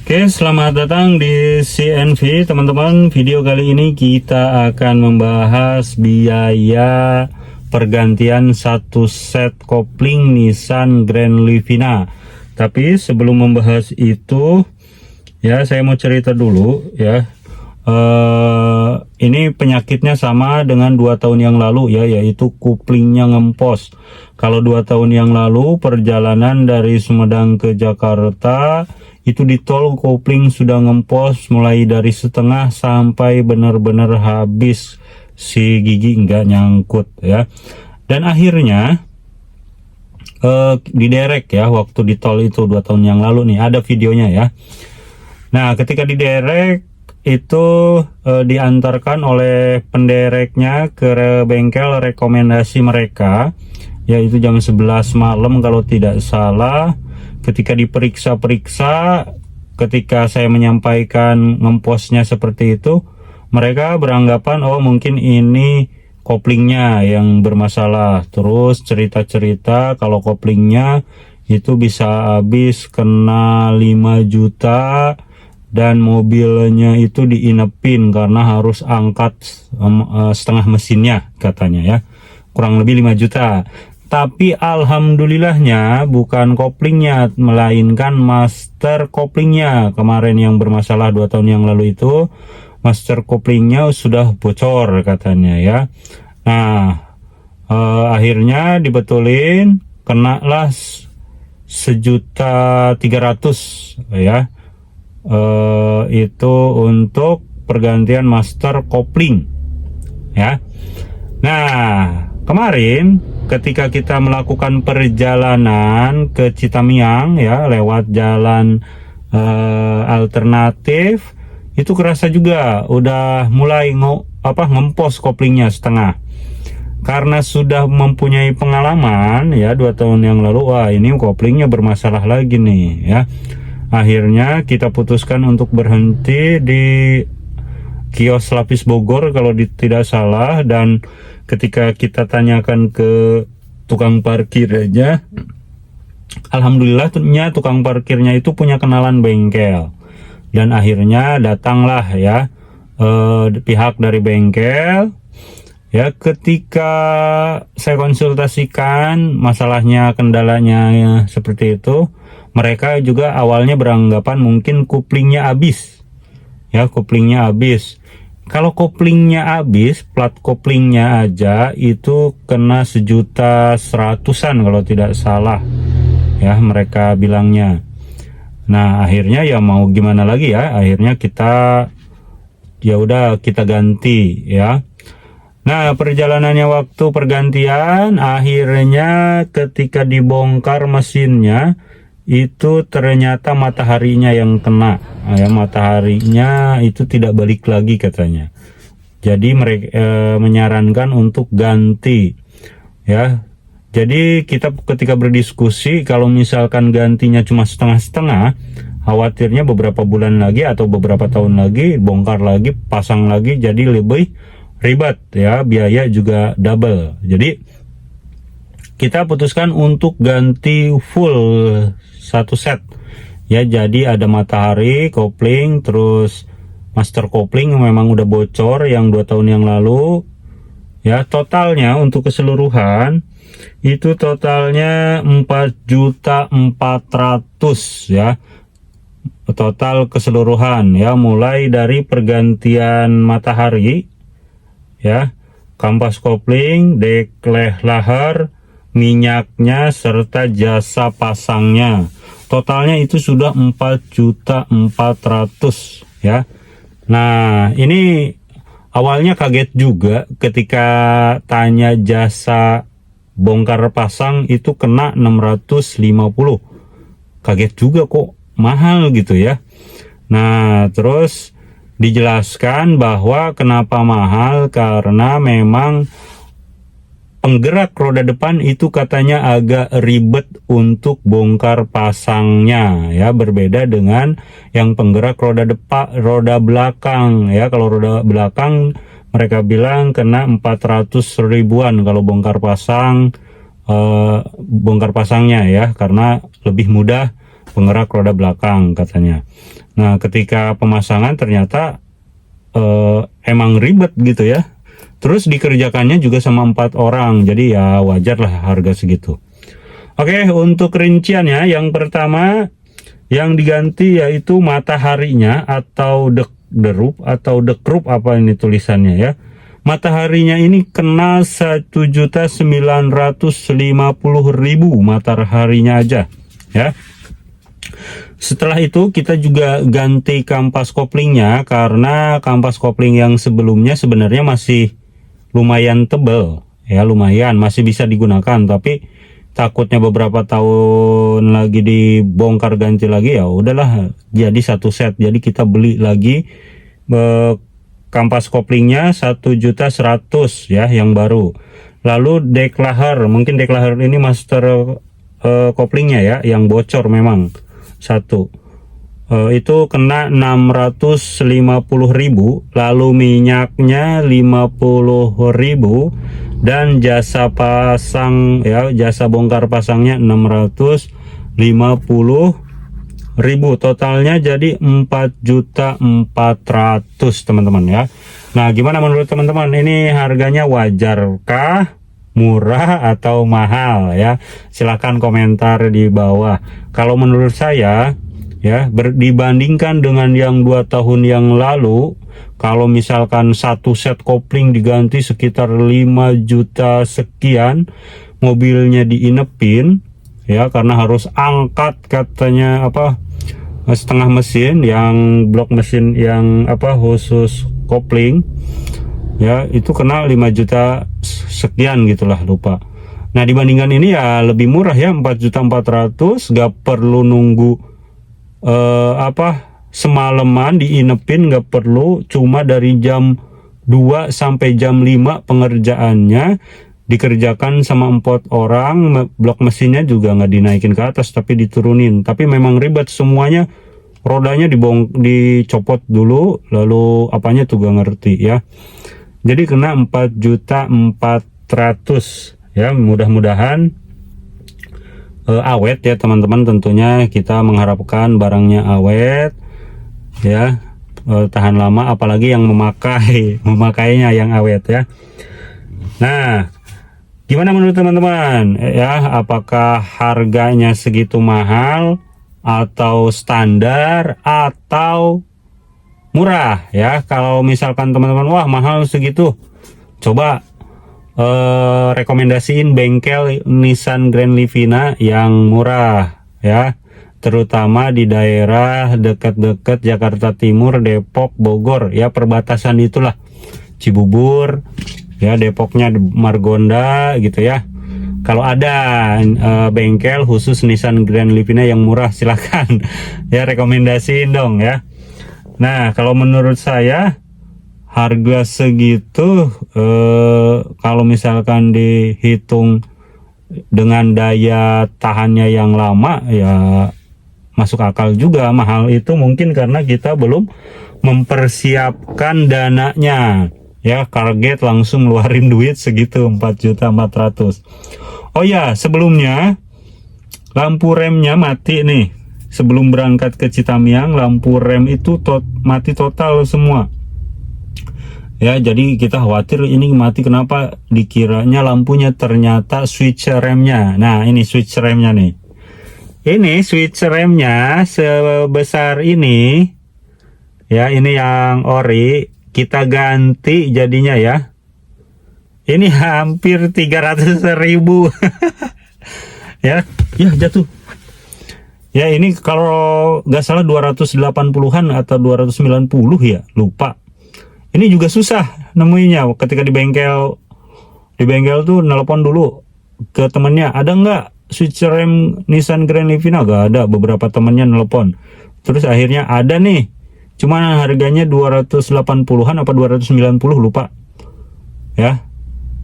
Oke, selamat datang di CNV teman-teman. Video kali ini kita akan membahas biaya pergantian satu set kopling Nissan Grand Livina. Tapi sebelum membahas itu, ya saya mau cerita dulu ya. Ini penyakitnya sama dengan 2 tahun yang lalu ya, yaitu kuplingnya ngempos. Kalau 2 tahun yang lalu perjalanan dari Sumedang ke Jakarta itu di tol kopling sudah ngempos mulai dari setengah sampai benar-benar habis, si gigi nggak nyangkut ya. Dan akhirnya diderek ya, waktu di tol itu 2 tahun yang lalu nih, ada videonya ya. Nah ketika diderek itu diantarkan oleh pendereknya ke bengkel rekomendasi mereka, yaitu jam 11 malam kalau tidak salah. Ketika diperiksa-periksa, ketika saya menyampaikan ngemposnya seperti itu, mereka beranggapan oh mungkin ini koplingnya yang bermasalah. Terus cerita-cerita kalau koplingnya itu bisa habis kena 5 juta dan mobilnya itu diinepin karena harus angkat setengah mesinnya katanya ya, kurang lebih 5 juta. Tapi alhamdulillahnya bukan koplingnya, melainkan master koplingnya. Kemarin yang bermasalah 2 tahun yang lalu itu, master koplingnya sudah bocor katanya ya. Nah akhirnya dibetulin, kenalah 1.300.000 ya. Itu untuk pergantian master kopling ya. Nah kemarin ketika kita melakukan perjalanan ke Citamiang ya, lewat jalan alternatif, itu kerasa juga udah mulai ngempos koplingnya setengah. Karena sudah mempunyai pengalaman ya 2 tahun yang lalu, wah ini koplingnya bermasalah lagi nih ya. Akhirnya kita putuskan untuk berhenti di kios Lapis Bogor kalau tidak salah. Dan ketika kita tanyakan ke tukang parkirnya, alhamdulillah ternyata tukang parkirnya itu punya kenalan bengkel. Dan akhirnya datanglah ya pihak dari bengkel ya. Ketika saya konsultasikan masalahnya, kendalanya ya, seperti itu, mereka juga awalnya beranggapan mungkin kuplingnya habis ya, kuplingnya habis. Kalau koplingnya habis, plat koplingnya aja itu kena 1.100.000-an kalau tidak salah ya, mereka bilangnya. Nah akhirnya ya mau gimana lagi ya, akhirnya kita ya udah kita ganti ya. Nah perjalanannya waktu pergantian, akhirnya ketika dibongkar mesinnya itu ternyata mataharinya yang kena ya, mataharinya itu tidak balik lagi katanya. Jadi mereka menyarankan untuk ganti ya. Jadi kita ketika berdiskusi, kalau misalkan gantinya cuma setengah-setengah, khawatirnya beberapa bulan lagi atau beberapa tahun lagi bongkar lagi, pasang lagi, jadi lebih ribet ya, biaya juga double. Jadi kita putuskan untuk ganti full satu set ya. Jadi ada matahari, kopling, terus master kopling yang memang udah bocor yang 2 tahun yang lalu ya. Totalnya untuk keseluruhan itu totalnya 4.400.000 ya, total keseluruhan ya, mulai dari pergantian matahari ya, kampas kopling, dekleh lahar, minyaknya, serta jasa pasangnya. Totalnya itu sudah 4.400.000 ya. Nah ini awalnya kaget juga ketika tanya jasa bongkar pasang itu kena 650. Kaget juga kok mahal gitu ya. Nah terus dijelaskan bahwa kenapa mahal, karena memang penggerak roda depan itu katanya agak ribet untuk bongkar pasangnya ya, berbeda dengan yang penggerak roda roda belakang ya. Kalau roda belakang mereka bilang kena 400.000-an kalau bongkar pasangnya ya, karena lebih mudah penggerak roda belakang katanya. Nah, ketika pemasangan ternyata emang ribet gitu ya. Terus dikerjakannya juga sama 4 orang, jadi ya wajar lah harga segitu. Oke, untuk rinciannya yang pertama yang diganti yaitu mataharinya atau derup atau dekrup, apa ini tulisannya ya. Mataharinya ini kena 1.950.000 mataharinya aja ya. Setelah itu kita juga ganti kampas koplingnya, karena kampas kopling yang sebelumnya sebenarnya masih lumayan tebal ya, lumayan masih bisa digunakan, tapi takutnya beberapa tahun lagi dibongkar ganti lagi, ya udahlah jadi satu set. Jadi kita beli lagi kampas koplingnya 1.100.000 ya yang baru. Lalu deklaher, mungkin deklaher ini master koplingnya ya yang bocor memang satu, itu kena 650.000, lalu minyaknya 50.000, dan jasa pasang ya, jasa bongkar pasangnya 650.000, totalnya jadi 4.400.000 teman-teman ya. Nah, gimana menurut teman-teman, ini harganya wajarkah, murah atau mahal ya? Silahkan komentar di bawah. Kalau menurut saya ya, dibandingkan dengan yang 2 tahun yang lalu, kalau misalkan satu set kopling diganti sekitar 5 juta sekian, mobilnya diinepin ya, karena harus angkat katanya apa, setengah mesin yang blok mesin yang apa khusus kopling ya, itu kena 5 juta sekian gitulah, lupa. Nah, dibandingkan ini ya lebih murah ya, 4.400.000, gak perlu nunggu semalaman diinepin, nggak perlu, cuma dari jam 2 sampai jam 5 pengerjaannya, dikerjakan sama 4 orang, blok mesinnya juga nggak dinaikin ke atas tapi diturunin. Tapi memang ribet semuanya, rodanya dicopot dulu, lalu apanya tuh gak ngerti ya. Jadi kena 4.400.000 ya. Mudah-mudahan awet ya teman-teman, tentunya kita mengharapkan barangnya awet ya, tahan lama, apalagi yang memakainya yang awet ya. Nah, gimana menurut teman-teman ya, apakah harganya segitu mahal atau standar atau murah ya? Kalau misalkan teman-teman wah mahal segitu, coba rekomendasiin bengkel Nissan Grand Livina yang murah ya, terutama di daerah dekat-dekat Jakarta Timur, Depok, Bogor ya, perbatasan itulah, Cibubur ya, Depoknya Margonda gitu ya. Kalau ada bengkel khusus Nissan Grand Livina yang murah, silahkan ya, rekomendasiin dong ya. Nah, kalau menurut saya harga segitu kalau misalkan dihitung dengan daya tahannya yang lama ya masuk akal juga. Mahal itu mungkin karena kita belum mempersiapkan dananya ya, kaget langsung ngeluarin duit segitu 4.400.000. Oh ya, sebelumnya lampu remnya mati nih. Sebelum berangkat ke Citamiang, lampu rem itu mati total semua ya. Jadi kita khawatir ini mati, kenapa? Dikiranya lampunya, ternyata switch remnya. Nah, ini switch remnya nih. Ini switch remnya sebesar ini ya, ini yang ori, kita ganti jadinya ya. Ini hampir 300.000 ya, jatuh. Ya, ini kalau nggak salah 280-an atau 290 ya, lupa. Ini juga susah nemuinya. Ketika di bengkel tuh nelpon dulu ke temennya, ada nggak switch rem Nissan Grand Livina? Gak ada. Beberapa temennya nelpon. Terus akhirnya ada nih, cuma harganya 280-an apa 290, lupa.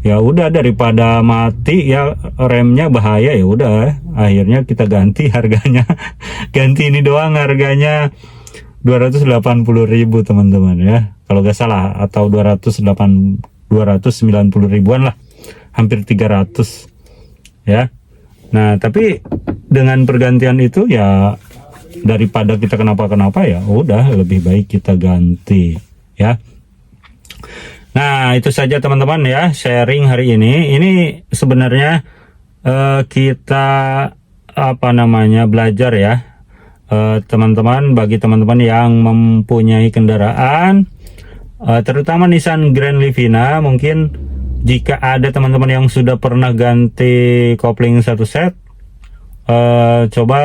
Ya udah, daripada mati ya remnya, bahaya, ya udah. Akhirnya kita ganti harganya. Ganti ini doang harganya 280.000 teman-teman ya, kalau gak salah, atau 290 ribuan lah, hampir 300 ya. Nah, tapi dengan pergantian itu ya daripada kita kenapa-kenapa, ya udah lebih baik kita ganti ya. Nah, itu saja teman-teman ya sharing hari ini. Ini sebenarnya kita belajar ya teman-teman, bagi teman-teman yang mempunyai kendaraan terutama Nissan Grand Livina. Mungkin jika ada teman-teman yang sudah pernah ganti kopling satu set, coba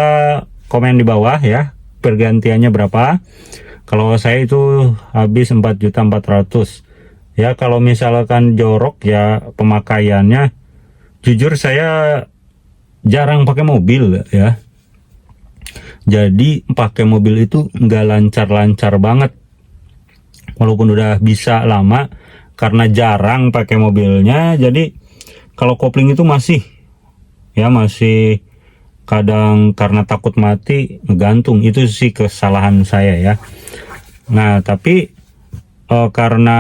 komen di bawah ya, pergantiannya berapa. Kalau saya itu habis 4.400.000 ya. Kalau misalkan jorok ya pemakaiannya, jujur saya jarang pakai mobil ya, jadi pakai mobil itu nggak lancar-lancar banget. Walaupun udah bisa lama, karena jarang pakai mobilnya, jadi kalau kopling itu masih kadang karena takut mati ngegantung. Itu sih kesalahan saya ya. Nah, tapi karena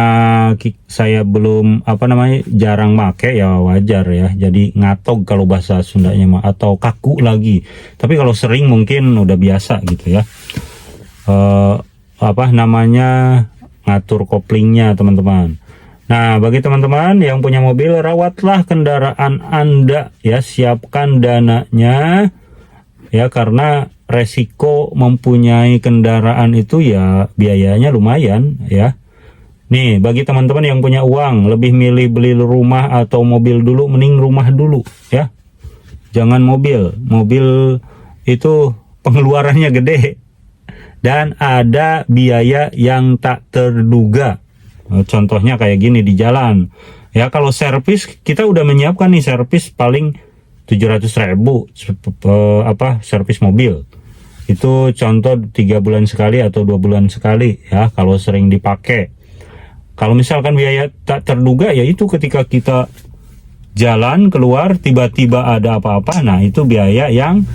saya belum jarang make, ya wajar ya, jadi ngatog kalau bahasa Sundanya mah, atau kaku lagi. Tapi kalau sering mungkin udah biasa gitu ya, ngatur koplingnya teman-teman. Nah, bagi teman-teman yang punya mobil, rawatlah kendaraan Anda ya, siapkan dananya ya, karena resiko mempunyai kendaraan itu ya biayanya lumayan ya. Nih, bagi teman-teman yang punya uang, lebih milih beli rumah atau mobil dulu, mending rumah dulu ya. Jangan mobil. Mobil itu pengeluarannya gede dan ada biaya yang tak terduga. Contohnya kayak gini di jalan. Ya, kalau servis kita udah menyiapkan nih, servis paling 700.000 servis mobil. Itu contoh 3 bulan sekali atau 2 bulan sekali ya, kalau sering dipakai. Kalau misalkan biaya tak terduga, yaitu ketika kita jalan keluar tiba-tiba ada apa-apa, nah itu biaya yang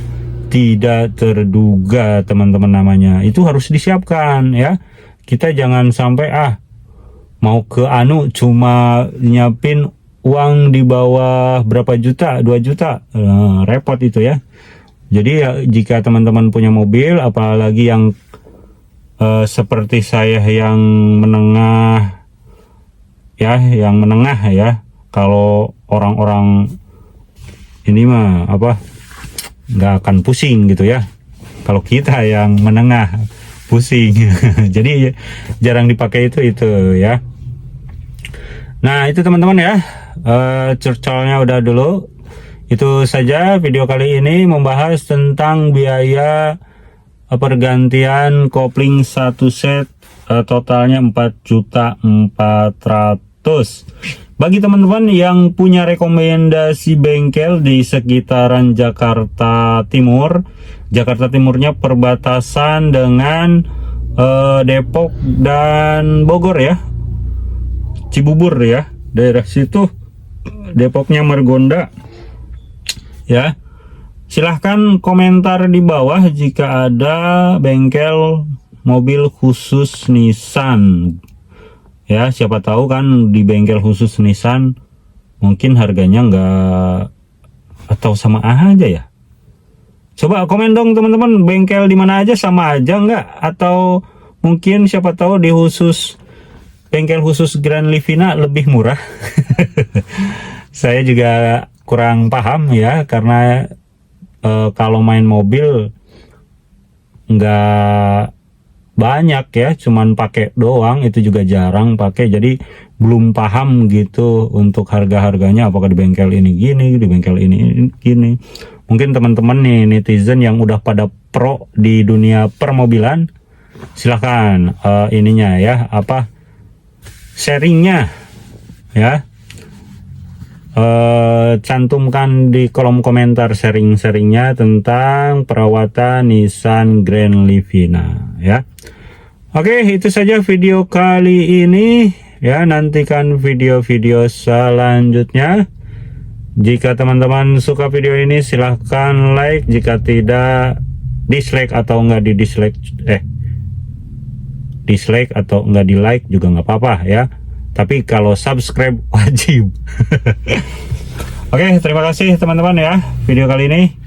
tidak terduga teman-teman namanya. Itu harus disiapkan ya. Kita jangan sampai mau ke cuma nyiapin uang di bawah berapa juta, 2 juta, repot itu ya. Jadi ya, jika teman-teman punya mobil, apalagi yang seperti saya yang menengah ya, kalau orang-orang ini mah nggak akan pusing gitu ya. Kalau kita yang menengah pusing jadi jarang dipakai itu ya. Nah, itu teman-teman ya, curcolnya udah dulu. Itu saja video kali ini, membahas tentang biaya pergantian kopling satu set, totalnya 4.400.000. Bagi teman-teman yang punya rekomendasi bengkel di sekitaran Jakarta Timur, Jakarta Timurnya perbatasan dengan Depok dan Bogor ya, Cibubur ya, daerah situ, Depoknya Margonda ya. Silahkan komentar di bawah jika ada bengkel mobil khusus Nissan ya. Siapa tahu kan di bengkel khusus Nissan mungkin harganya enggak atau sama aja ya. Coba komen dong teman-teman, bengkel di mana aja sama aja enggak, atau mungkin siapa tahu di bengkel khusus Grand Livina lebih murah. Saya juga kurang paham ya, karena kalau main mobil nggak banyak ya, cuman pakai doang, itu juga jarang pakai, jadi belum paham gitu untuk harga-harganya, apakah di bengkel ini gini, di bengkel ini gini. Mungkin teman-teman nih netizen yang udah pada pro di dunia permobilan, silahkan sharingnya ya, cantumkan di kolom komentar sharingnya tentang perawatan Nissan Grand Livina ya. Oke, itu saja video kali ini ya. Nantikan video-video selanjutnya. Jika teman-teman suka video ini, silahkan like. Jika tidak, dislike atau enggak dislike atau enggak di like juga nggak apa-apa ya. Tapi kalau subscribe wajib. Oke, terima kasih teman-teman ya video kali ini.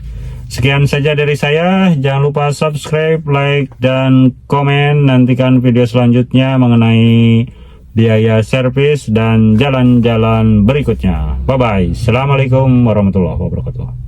Sekian saja dari saya. Jangan lupa subscribe, like, dan komen. Nantikan video selanjutnya mengenai biaya servis dan jalan-jalan berikutnya. Bye-bye. Assalamualaikum warahmatullahi wabarakatuh.